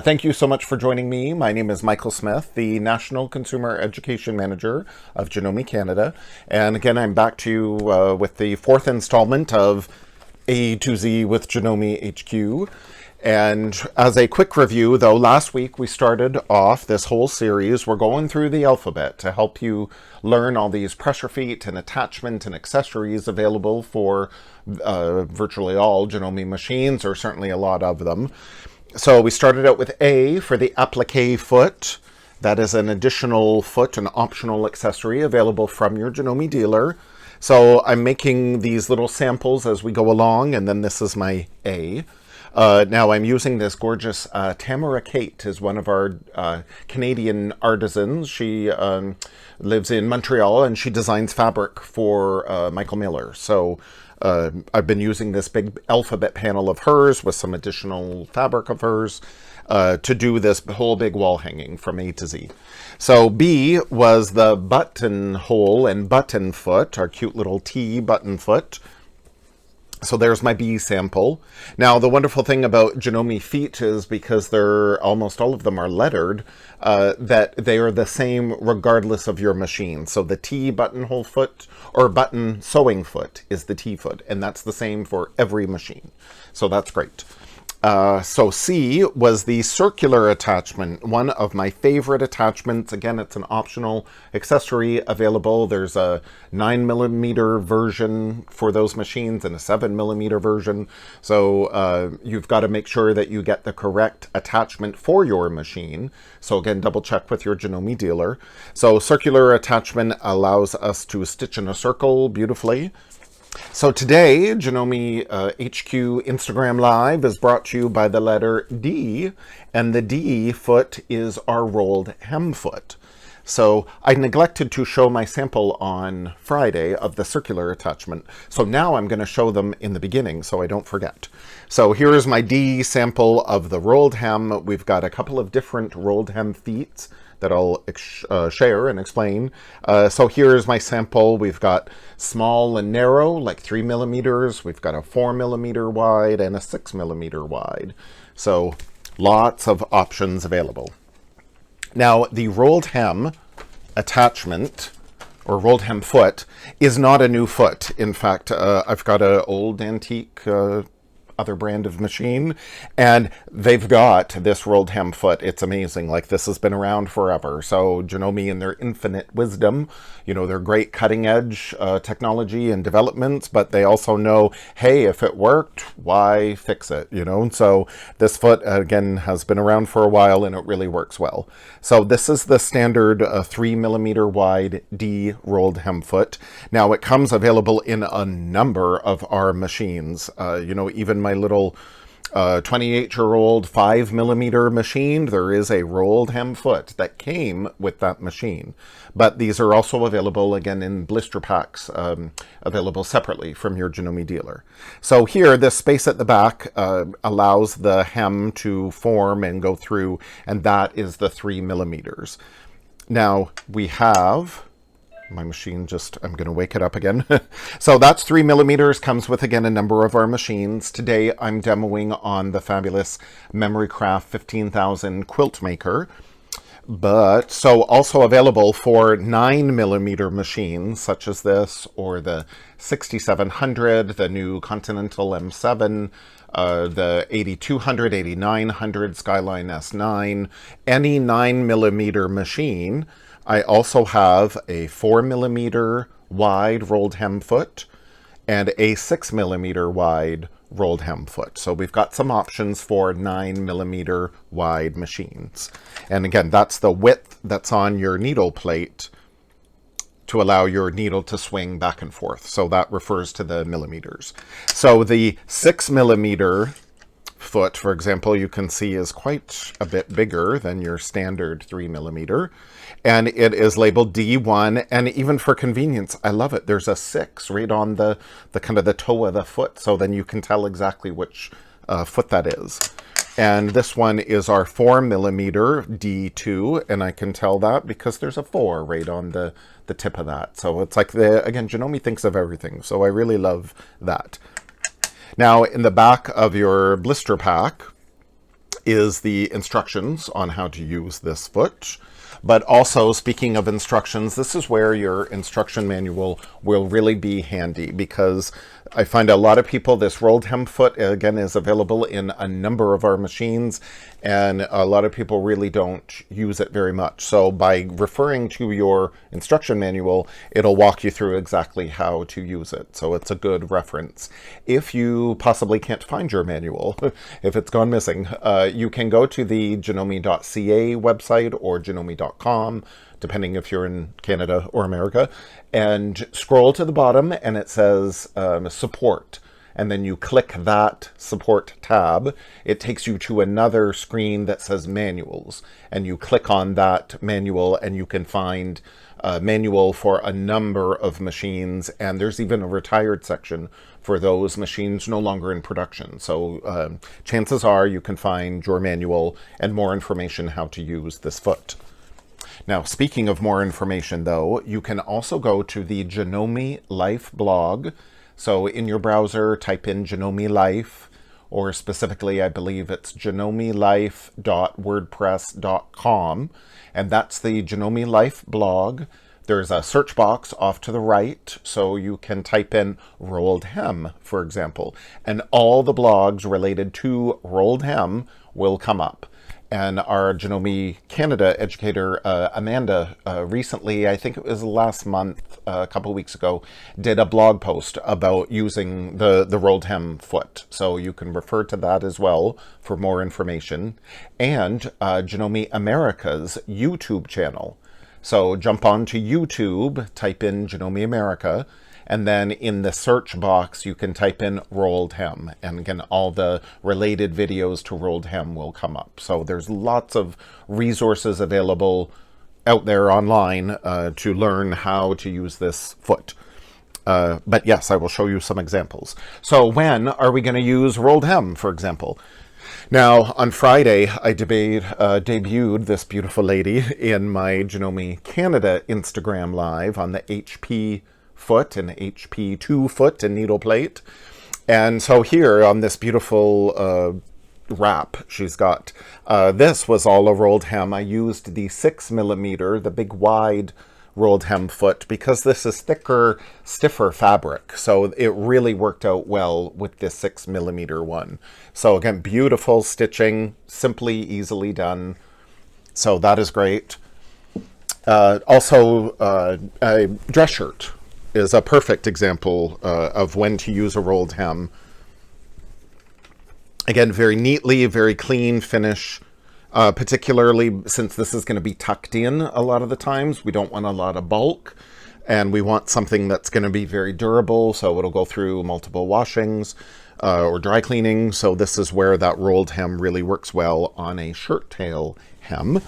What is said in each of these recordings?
Thank you so much for joining me. My name is Michael Smith, the National Consumer Education Manager of Janome Canada. And again, I'm back to you with the fourth installment of A to Z with Janome HQ. And as a quick review, though, last week we started off this whole series. We're going through the alphabet to help you learn all these pressure feet and attachment and accessories available for virtually all Janome machines, or certainly a lot of them. So we started out with A for the applique foot. That is an additional foot, an optional accessory available from your Janome dealer. So I'm making these little samples as we go along, and then this is my A. Now I'm using this gorgeous Tamara Kate is one of our Canadian artisans. She lives in Montreal and she designs fabric for Michael Miller. So I've been using this big alphabet panel of hers with some additional fabric of hers to do this whole big wall hanging from A to Z. So B was the buttonhole and button foot, our cute little T button foot. So there's my B sample. Now, the wonderful thing about Janome feet is because they're almost all of them are lettered, that they are the same regardless of your machine. So the T buttonhole foot or button sewing foot is the T foot, and that's the same for every machine. So that's great. So C was the circular attachment, one of my favorite attachments. Again, it's an optional accessory available. There's a 9mm version for those machines and a 7mm version. So you've got to make sure that you get the correct attachment for your machine. So again, double check with your Janome dealer. So circular attachment allows us to stitch in a circle beautifully. So today, Janome HQ Instagram Live is brought to you by the letter D, and the D foot is our rolled hem foot. So I neglected to show my sample on Friday of the circular attachment. So now I'm going to show them in the beginning so I don't forget. So here is my D sample of the rolled hem. We've got a couple of different rolled hem feet that I'll share and explain. So here's my sample. We've got small and narrow, like 3mm. We've got a 4mm wide and a 6mm wide. So lots of options available. Now, the rolled hem attachment, or rolled hem foot, is not a new foot. In fact, I've got an old antique other brand of machine, and they've got this rolled hem foot. It's amazing. Like, this has been around forever. So Janome, in their infinite wisdom, you know, they're great cutting edge technology and developments, but they also know, hey, if it worked, why fix it, you know? So this foot, again, has been around for a while and it really works well. So this is the standard 3mm wide D rolled hem foot. Now, it comes available in a number of our machines. You know, even my little 28-year-old 5mm machine, there is a rolled hem foot that came with that machine. But these are also available, again, in blister packs, available separately from your Janome dealer. So here, this space at the back allows the hem to form and go through, and that is the 3mm. Now, we have... my machine just, I'm going to wake it up again. So that's 3mm, comes with, again, a number of our machines. Today I'm demoing on the fabulous MemoryCraft 15,000 quilt maker. But so also available for 9mm machines such as this, or the 6700, the new Continental M7, the 8200, 8900, Skyline S9, any 9mm machine. I also have a 4mm wide rolled hem foot and a 6mm wide rolled hem foot. So we've got some options for 9mm wide machines. And again, that's the width that's on your needle plate to allow your needle to swing back and forth. So that refers to the millimeters. So the 6mm foot, for example, you can see is quite a bit bigger than your standard 3mm. And it is labeled D1, and even for convenience, I love it. There's a 6 right on the kind of the toe of the foot, so then you can tell exactly which foot that is. And this one is our 4mm D2, and I can tell that because there's a 4 right on the tip of that. So it's like, again, Janome thinks of everything, so I really love that. Now, in the back of your blister pack, is the instructions on how to use this foot. But also, speaking of instructions, this is where your instruction manual will really be handy, because I find a lot of people, this rolled hem foot, again, is available in a number of our machines, and a lot of people really don't use it very much. So by referring to your instruction manual, it'll walk you through exactly how to use it. So it's a good reference. If you possibly can't find your manual, if it's gone missing, you can go to the Janome.ca website or Janome.com, depending if you're in Canada or America, and scroll to the bottom and it says support. And then you click that support tab. It takes you to another screen that says manuals. And you click on that manual and you can find a manual for a number of machines. And there's even a retired section for those machines no longer in production. So chances are you can find your manual and more information how to use this foot. Now, speaking of more information, though, you can also go to the Janome Life blog. So in your browser, type in Janome Life, or specifically, I believe it's janomelife.wordpress.com, and that's the Janome Life blog. There's a search box off to the right, so you can type in rolled hem, for example, and all the blogs related to rolled hem will come up. And our Janome Canada educator, Amanda, recently, I think it was last month, a couple of weeks ago, did a blog post about using the rolled hem foot. So you can refer to that as well for more information. And Janome America's YouTube channel. So jump onto YouTube, type in Janome America, and then in the search box, you can type in rolled hem. And again, all the related videos to rolled hem will come up. So there's lots of resources available out there online to learn how to use this foot. But yes, I will show you some examples. So when are we going to use rolled hem, for example? Now, on Friday, I debuted this beautiful lady in my Janome Canada Instagram Live on the HP foot and HP2 foot and needle plate. And so here on this beautiful wrap she's got, this was all a rolled hem. I used the 6mm, the big wide rolled hem foot, because this is thicker, stiffer fabric. So it really worked out well with this 6mm one. So again, beautiful stitching, simply, easily done. So that is great. Also, a dress shirt is a perfect example of when to use a rolled hem. Again, very neatly, very clean finish, particularly since this is going to be tucked in a lot of the times. We don't want a lot of bulk, and we want something that's going to be very durable, so it'll go through multiple washings or dry cleaning. So this is where that rolled hem really works well on a shirt tail hem.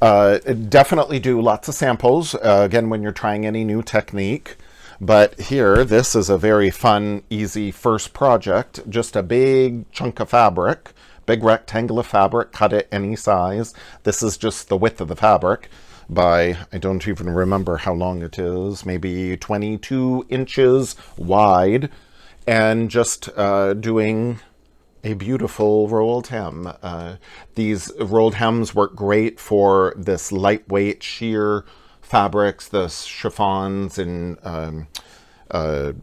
Definitely do lots of samples, again, when you're trying any new technique. But here, this is a very fun, easy first project. Just a big chunk of fabric, big rectangle of fabric, cut it any size. This is just the width of the fabric by, I don't even remember how long it is, maybe 22 inches wide. And just doing a beautiful rolled hem. These rolled hems work great for this lightweight sheer fabrics, the chiffons and, oh,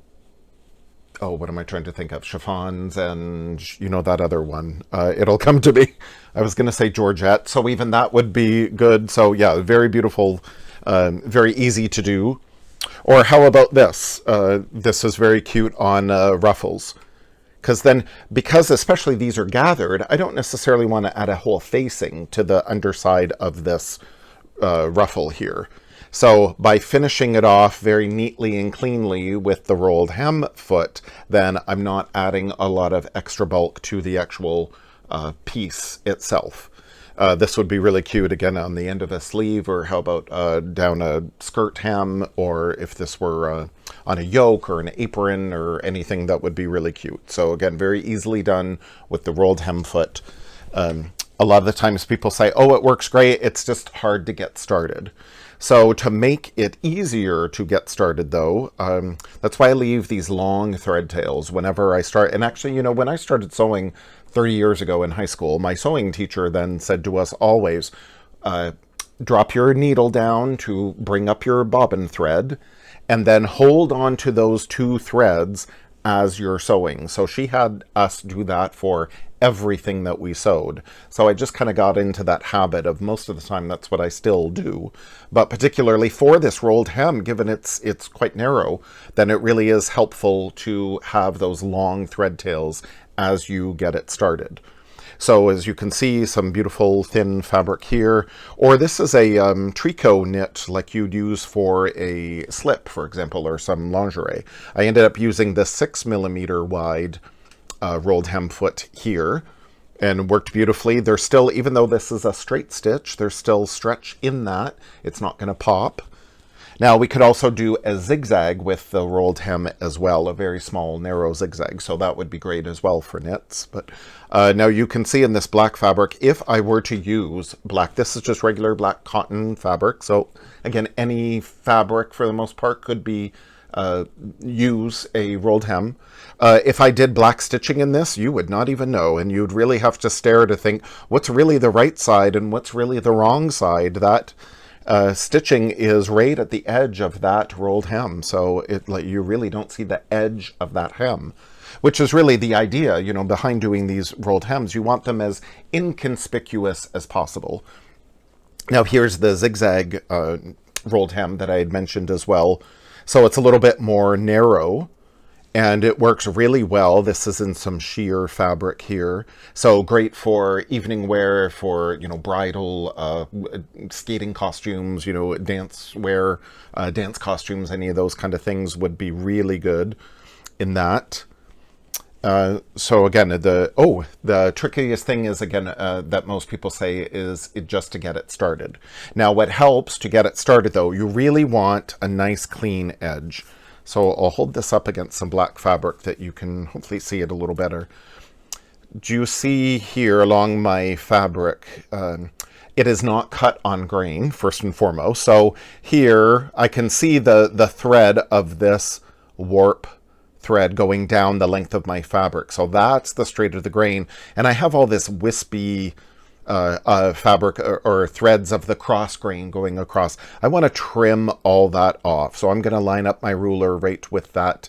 what am I trying to think of? Chiffons and, you know, that other one. It'll come to me. I was going to say Georgette, so even that would be good. So yeah, very beautiful, very easy to do. Or how about this? This is very cute on ruffles. Because especially these are gathered, I don't necessarily want to add a whole facing to the underside of this ruffle here. So by finishing it off very neatly and cleanly with the rolled hem foot, then I'm not adding a lot of extra bulk to the actual piece itself. This would be really cute, again, on the end of a sleeve, or how about down a skirt hem, or if this were on a yoke or an apron or anything, that would be really cute. So again, very easily done with the rolled hem foot. A lot of the times people say, oh, it works great, it's just hard to get started. So to make it easier to get started, though, that's why I leave these long thread tails whenever I start. And actually, you know, when I started sewing 30 years ago in high school, my sewing teacher then said to us always, drop your needle down to bring up your bobbin thread, and then hold on to those two threads as you're sewing. So she had us do that for everything that we sewed. So I just kind of got into that habit of, most of the time that's what I still do. But particularly for this rolled hem, given it's quite narrow, then it really is helpful to have those long thread tails as you get it started. So as you can see, some beautiful thin fabric here, or this is a tricot knit like you'd use for a slip, for example, or some lingerie. I ended up using the 6mm wide rolled hem foot here, and worked beautifully. There's still, even though this is a straight stitch, there's still stretch in that. It's not going to pop. Now we could also do a zigzag with the rolled hem as well, a very small narrow zigzag, so that would be great as well for knits. But now you can see in this black fabric, if I were to use black, this is just regular black cotton fabric, so again, any fabric for the most part could be use a rolled hem. If I did black stitching in this, you would not even know, and you'd really have to stare to think what's really the right side and what's really the wrong side. That stitching is right at the edge of that rolled hem, so you really don't see the edge of that hem, which is really the idea, you know, behind doing these rolled hems. You want them as inconspicuous as possible. Now here's the zigzag rolled hem that I had mentioned as well. So it's a little bit more narrow, and it works really well. This is in some sheer fabric here, so great for evening wear, for, you know, bridal, skating costumes, you know, dance wear, dance costumes, any of those kind of things would be really good in that. So again, the trickiest thing is, again, that most people say is just to get it started. Now what helps to get it started though, you really want a nice clean edge. So I'll hold this up against some black fabric that you can hopefully see it a little better. Do you see here along my fabric, it is not cut on grain, first and foremost. So here I can see the thread of this warp thread going down the length of my fabric. So that's the straight of the grain. And I have all this wispy fabric or threads of the cross grain going across. I want to trim all that off. So I'm going to line up my ruler right with that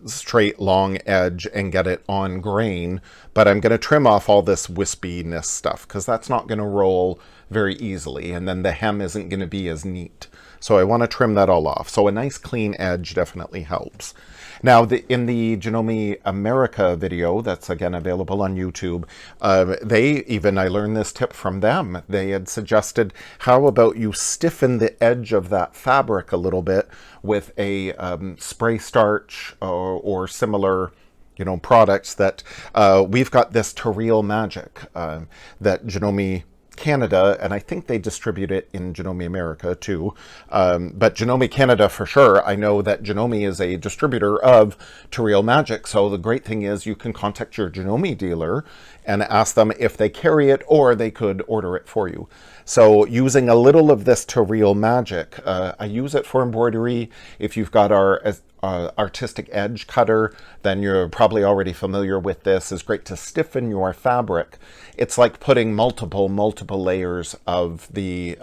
straight long edge and get it on grain. But I'm going to trim off all this wispiness stuff because that's not going to roll very easily. And then the hem isn't going to be as neat. So I want to trim that all off. So a nice clean edge definitely helps. Now, in the Janome America video, that's again available on YouTube, I learned this tip from them. They had suggested, how about you stiffen the edge of that fabric a little bit with a spray starch or similar, you know, products that we've got this Terreal Magic that Janome Canada, and I think they distribute it in Janome America too, but Janome Canada for sure. I know that Janome is a distributor of Terreal Magic, so the great thing is you can contact your Janome dealer and ask them if they carry it, or they could order it for you. So using a little of this Terreal Magic, I use it for embroidery. If you've got our artistic edge cutter, then you're probably already familiar with this. It's great to stiffen your fabric. It's like putting multiple layers of the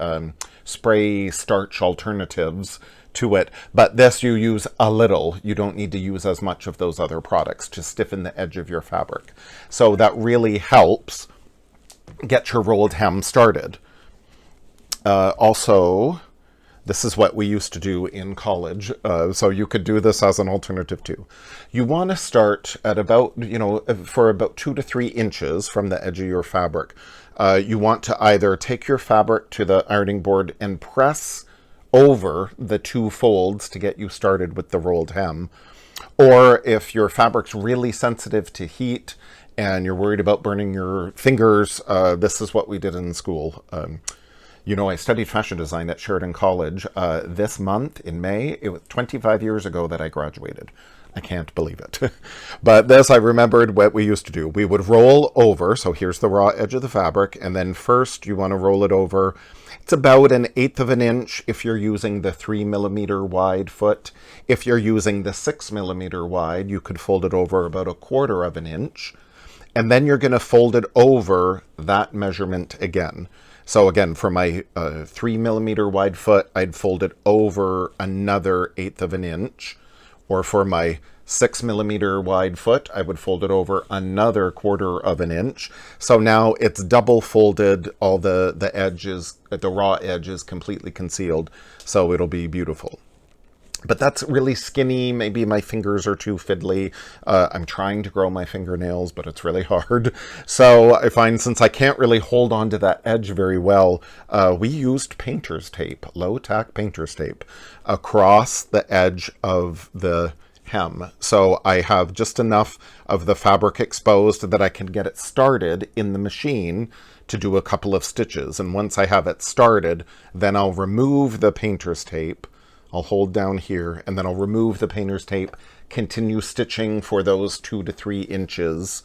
spray starch alternatives to it, but this you use a little. You don't need to use as much of those other products to stiffen the edge of your fabric. So that really helps get your rolled hem started. Also, this is what we used to do in college, so you could do this as an alternative too. You want to start at about, you know, for about 2 to 3 inches from the edge of your fabric. You want to either take your fabric to the ironing board and press over the 2 folds to get you started with the rolled hem. Or if your fabric's really sensitive to heat and you're worried about burning your fingers, this is what we did in school. You know, I studied fashion design at Sheridan College. This month, in May, it was 25 years ago that I graduated. I can't believe it. But this, I remembered what we used to do. We would roll over, so here's the raw edge of the fabric, and then first you want to roll it over. It's about 1/8 of an inch if you're using the 3mm wide foot. If you're using the 6mm wide, you could fold it over about 1/4 of an inch. And then you're going to fold it over that measurement again. So again, for my 3mm wide foot, I'd fold it over another 1/8 of an inch. Or for my 6mm wide foot, I would fold it over another 1/4 of an inch. So now it's double folded. All the edges, the raw edge is completely concealed. So it'll be beautiful. But that's really skinny. Maybe my fingers are too fiddly. I'm trying to grow my fingernails, but it's really hard. So I find since I can't really hold on to that edge very well, we used painter's tape, low-tack painter's tape, across the edge of the hem. So I have just enough of the fabric exposed that I can get it started in the machine to do a couple of stitches. And once I have it started, then I'll remove the painter's tape. I'll hold down here, and then I'll remove the painter's tape, continue stitching for those 2 to 3 inches.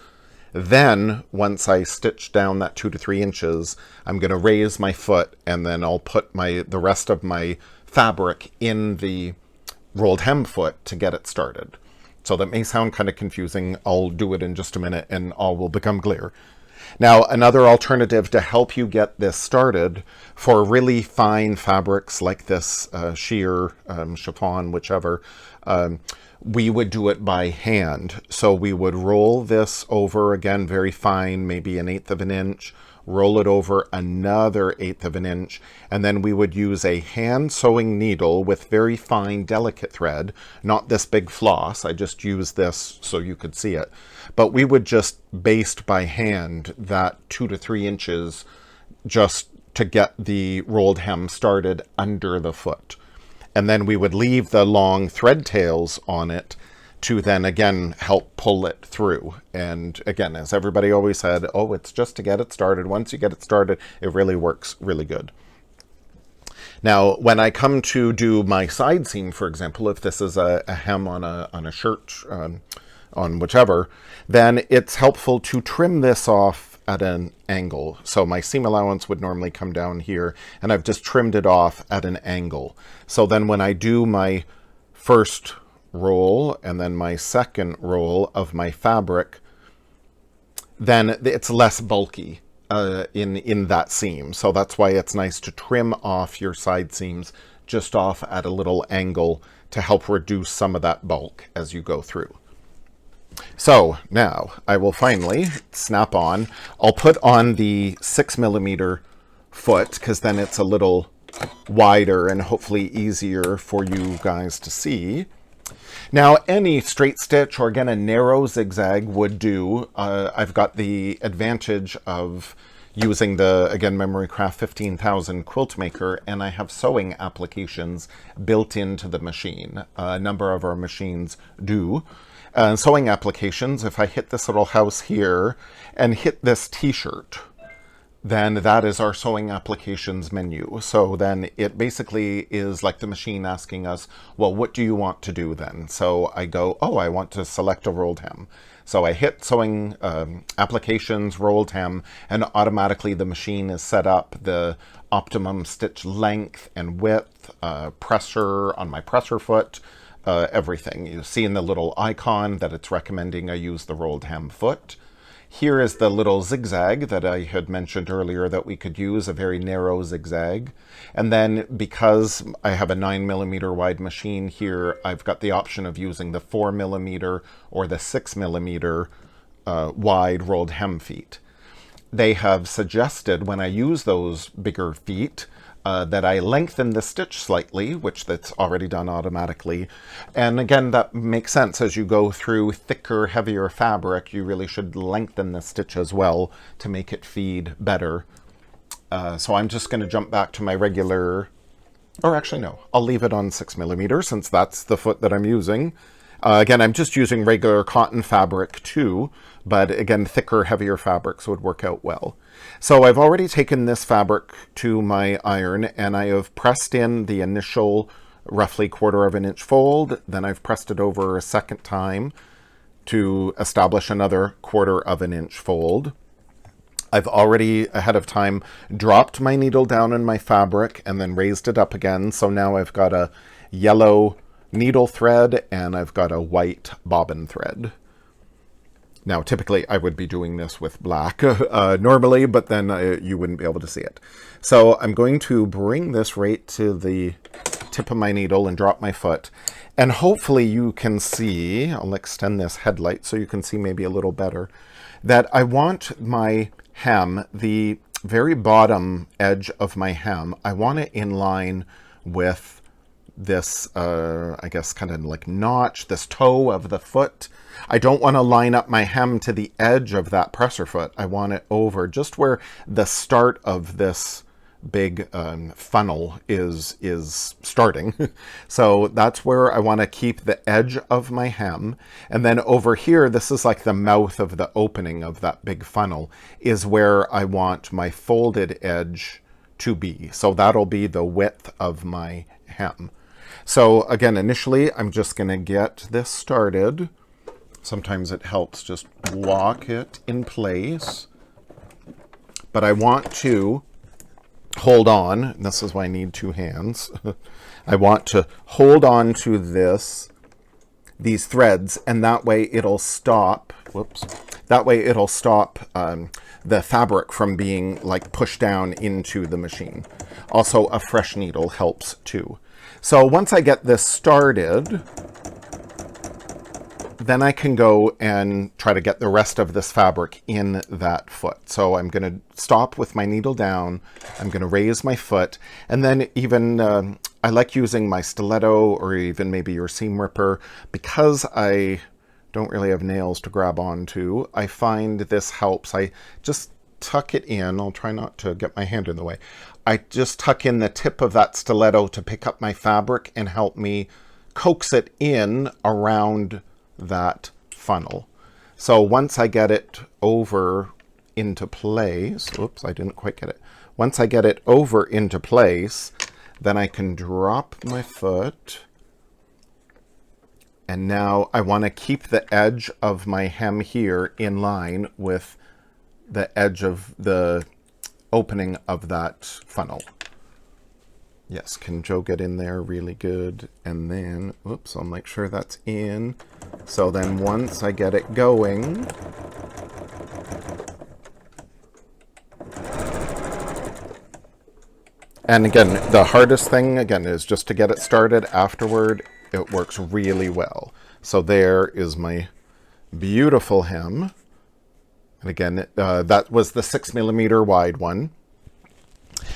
Then, once I stitch down that 2 to 3 inches, I'm going to raise my foot, and then I'll put the rest of my fabric in the rolled hem foot to get it started. So that may sound kind of confusing. I'll do it in just a minute, and all will become clear. Now, another alternative to help you get this started for really fine fabrics like this, sheer, chiffon, whichever, we would do it by hand. So we would roll this over, again, very fine, maybe 1/8 of an inch, roll it over another 1/8 of an inch, and then we would use a hand sewing needle with very fine, delicate thread, not this big floss. I just used this so you could see it. But we would just baste by hand that 2 to 3 inches just to get the rolled hem started under the foot. And then we would leave the long thread tails on it to then again help pull it through. And again, as everybody always said, oh, it's just to get it started. Once you get it started, it really works really good. Now, when I come to do my side seam, for example, if this is a hem on a shirt, on whichever, then it's helpful to trim this off at an angle. So my seam allowance would normally come down here, and I've just trimmed it off at an angle. So then when I do my first roll and then my second roll of my fabric, then it's less bulky in that seam. So that's why it's nice to trim off your side seams just off at a little angle to help reduce some of that bulk as you go through. So now I will finally snap on. I'll put on the 6mm foot because then it's a little wider and hopefully easier for you guys to see. Now, any straight stitch or again a narrow zigzag would do. I've got the advantage of using the, again, Memorycraft 15,000 quilt maker, and I have sewing applications built into the machine. A number of our machines do. Sewing applications, if I hit this little house here and hit this t-shirt, then that is our sewing applications menu. So then it basically is like the machine asking us, well, what do you want to do then? So I go, oh, I want to select a rolled hem. So I hit sewing applications, rolled hem, and automatically the machine is set up the optimum stitch length and width, pressure on my presser foot, everything. You see in the little icon that it's recommending I use the rolled hem foot. Here is the little zigzag that I had mentioned earlier that we could use, a very narrow zigzag. And then because I have a 9mm wide machine here, I've got the option of using the 4mm or the 6mm wide rolled hem feet. They have suggested when I use those bigger feet that I lengthen the stitch slightly, which that's already done automatically. And again, that makes sense. As you go through thicker, heavier fabric, you really should lengthen the stitch as well to make it feed better. So I'm just going to jump back to my regular, or actually no, I'll leave it on 6mm since that's the foot that I'm using. Again, I'm just using regular cotton fabric too, but again, thicker, heavier fabrics would work out well. So I've already taken this fabric to my iron and I have pressed in the initial roughly 1/4 of an inch fold. Then I've pressed it over a second time to establish another 1/4 of an inch fold. I've already ahead of time dropped my needle down in my fabric and then raised it up again. So now I've got a yellow needle thread and I've got a white bobbin thread. Now, typically, I would be doing this with black normally, but then you wouldn't be able to see it. So I'm going to bring this right to the tip of my needle and drop my foot. And hopefully you can see, I'll extend this headlight so you can see maybe a little better, that I want my hem, the very bottom edge of my hem, I want it in line with this, I guess, kind of like notch, this toe of the foot. I don't want to line up my hem to the edge of that presser foot. I want it over just where the start of this big funnel is starting. So that's where I want to keep the edge of my hem. And then over here, this is like the mouth of the opening of that big funnel, is where I want my folded edge to be. So that'll be the width of my hem. So again, initially, I'm just going to get this started. Sometimes it helps just lock it in place. But I want to hold on, and this is why I need two hands. I want to hold on to these threads, and that way it'll stop, that way it'll stop the fabric from being like pushed down into the machine. Also, a fresh needle helps too. So once I get this started, then I can go and try to get the rest of this fabric in that foot. So I'm going to stop with my needle down. I'm going to raise my foot. And then even, I like using my stiletto or even maybe your seam ripper. Because I don't really have nails to grab onto, I find this helps. I just tuck it in. I'll try not to get my hand in the way. I just tuck in the tip of that stiletto to pick up my fabric and help me coax it in around that funnel. So once I get it over into place, oops, I didn't quite get it. Once I get it over into place, then I can drop my foot. And now I want to keep the edge of my hem here in line with the edge of the opening of that funnel. Yes, can Joe get in there really good? And then, oops, I'll make sure that's in. So then once I get it going, and again, the hardest thing, again, is just to get it started. Afterward, it works really well. So there is my beautiful hem. And again, that was the 6mm wide one.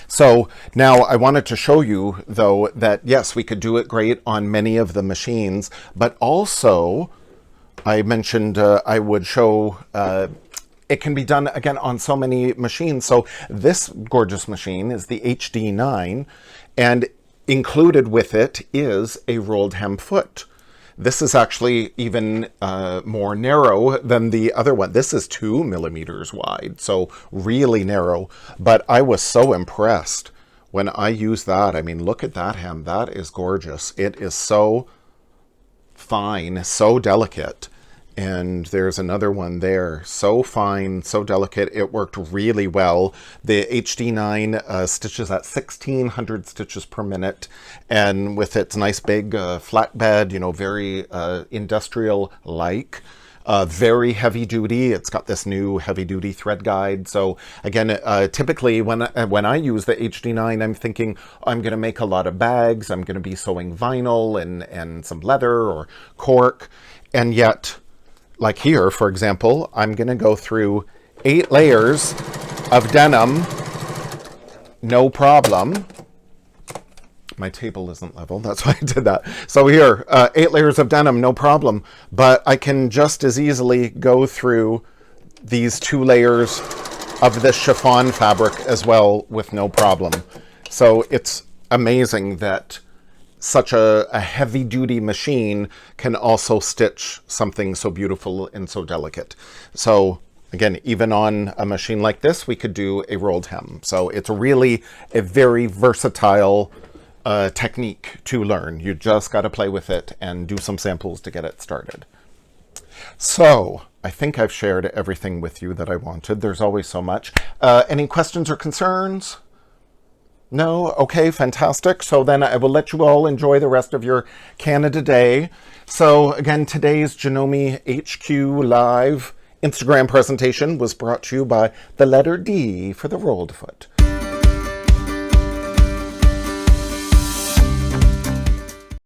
So now I wanted to show you, though, that yes, we could do it great on many of the machines, but also I mentioned I would show it can be done, again, on so many machines. So this gorgeous machine is the HD9, and included with it is a rolled hem foot. This is actually even more narrow than the other one. This is 2mm wide, so really narrow. But I was so impressed when I used that. I mean, look at that hem. That is gorgeous. It is so fine, so delicate. And there's another one there. So fine, so delicate. It worked really well. The HD9 stitches at 1,600 stitches per minute. And with its nice big flatbed, you know, very industrial-like. Very heavy duty. It's got this new heavy duty thread guide. So again, typically when I use the HD9, I'm thinking I'm going to make a lot of bags. I'm going to be sewing vinyl and some leather or cork. And yet, like here, for example, I'm going to go through 8 layers of denim, no problem. My table isn't level, that's why I did that. So here, 8 layers of denim, no problem. But I can just as easily go through these 2 layers of this chiffon fabric as well with no problem. So it's amazing that such a heavy-duty machine can also stitch something so beautiful and so delicate. So again, even on a machine like this, we could do a rolled hem. So it's really a very versatile technique to learn. You just got to play with it and do some samples to get it started. So I think I've shared everything with you that I wanted. There's always so much. Any questions or concerns? No? Okay, fantastic. So then I will let you all enjoy the rest of your Canada Day. So again, today's Janome HQ Live Instagram presentation was brought to you by the letter D for the rolled foot.